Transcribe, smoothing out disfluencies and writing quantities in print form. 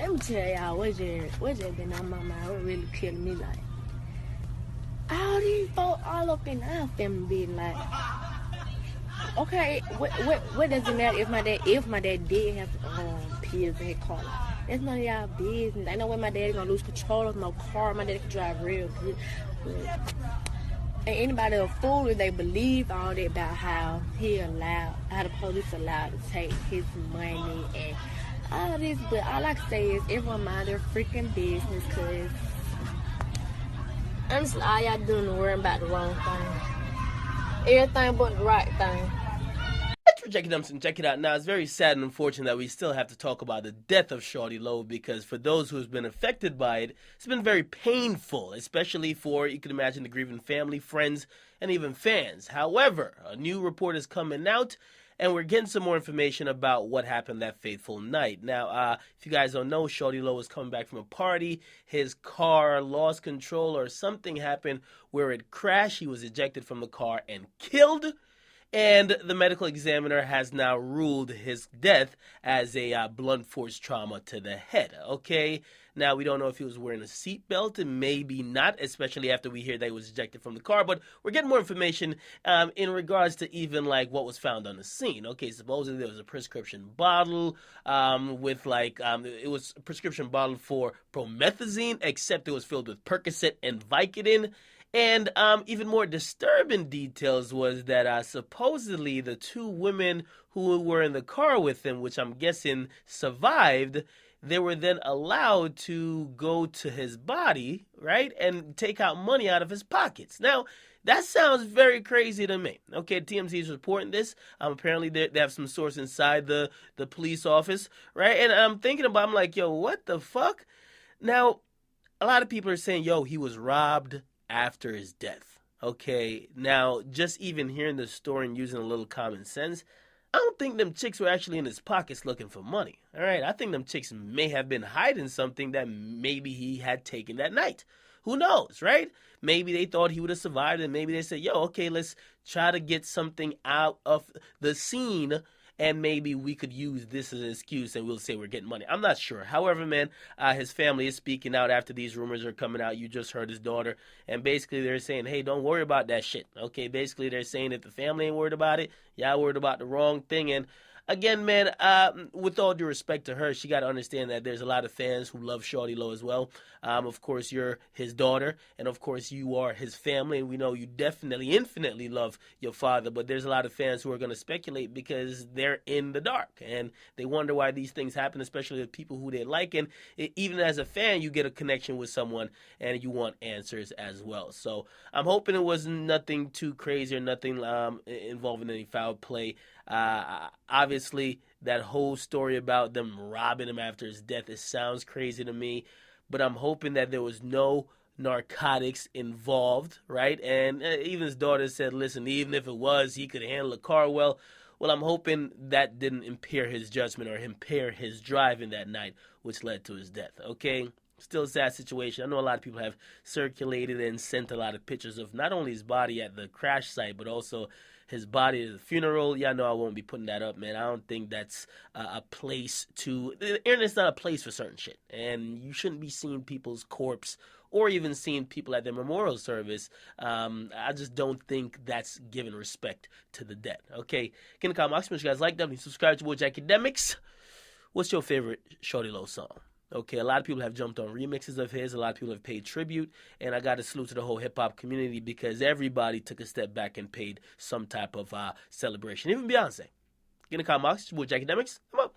Let me tell y'all what just been on my mind. What really killing me, like, all these folks all up in our family being like, okay, what does it matter if my dad did have pills in his car? That's none of y'all business. I know when my daddy gonna lose control of my car. My daddy can drive real good. But and anybody a fool if they believe all that about how how the police allowed to take his money and all this. But all I can say is everyone mind their freaking business, cause honestly, all y'all doing is worrying about the wrong thing. Everything but the right thing. That's for Jackie Dumpson. Check it out. Now, it's very sad and unfortunate that we still have to talk about the death of Shawty Lowe, because for those who have been affected by it, it's been very painful, especially for, you can imagine, the grieving family, friends, and even fans. However, a new report is coming out, and we're getting some more information about what happened that fateful night. Now, if you guys don't know, Shawty Lowe was coming back from a party. His car lost control or something happened where it crashed. He was ejected from the car and killed. And the medical examiner has now ruled his death as a blunt force trauma to the head. Okay, now we don't know if he was wearing a seatbelt, and maybe not, especially after we hear that he was ejected from the car. But we're getting more information in regards to even like what was found on the scene. Okay, supposedly there was a prescription bottle with it was a prescription bottle for promethazine, except it was filled with Percocet and Vicodin. And even more disturbing details was that supposedly the two women who were in the car with him, which I'm guessing survived, they were then allowed to go to his body, right, and take out money out of his pockets. Now, that sounds very crazy to me. Okay, TMZ is reporting this. Apparently, they have some source inside the police office, right? And I'm thinking about, I'm like, yo, what the fuck? Now, a lot of people are saying, yo, he was robbed after his death. Okay, now just even hearing the story and using a little common sense, I don't think them chicks were actually in his pockets looking for money. All right, I think them chicks may have been hiding something that maybe he had taken that night. Who knows, right? Maybe they thought he would have survived, and maybe they said, yo, okay, let's try to get something out of the scene, and maybe we could use this as an excuse and we'll say we're getting money. I'm not sure. However, man, his family is speaking out after these rumors are coming out. You just heard his daughter. And basically they're saying, hey, don't worry about that shit. Okay, basically they're saying if the family ain't worried about it, y'all worried about the wrong thing. And again, man, with all due respect to her, she got to understand that there's a lot of fans who love Shawty Lowe as well. Of course, you're his daughter, and of course, you are his family, and we know you definitely, infinitely love your father, but there's a lot of fans who are going to speculate because they're in the dark, and they wonder why these things happen, especially with people who they like, and even as a fan, you get a connection with someone, and you want answers as well. So I'm hoping it was nothing too crazy or nothing involving any foul play. Obviously, that whole story about them robbing him after his death, it sounds crazy to me, but I'm hoping that there was no narcotics involved, right? And even his daughter said, listen, even if it was, he could handle a car well. Well, I'm hoping that didn't impair his judgment or impair his driving that night, which led to his death, okay? Still a sad situation. I know a lot of people have circulated and sent a lot of pictures of not only his body at the crash site, but also his body at the funeral. Y'all know I won't be putting that up, man. I don't think that's a place to... The internet's not a place for certain shit. And you shouldn't be seeing people's corpse or even seeing people at their memorial service. I just don't think that's giving respect to the dead. Okay? Get in the comment box. Make sure you guys like them. Subscribe to Watch Academics. What's your favorite Shawty Lowe song? Okay, a lot of people have jumped on remixes of his. A lot of people have paid tribute. And I got to salute to the whole hip-hop community because everybody took a step back and paid some type of celebration. Even Beyonce. Get in the comment box. Watch Academics. Come on.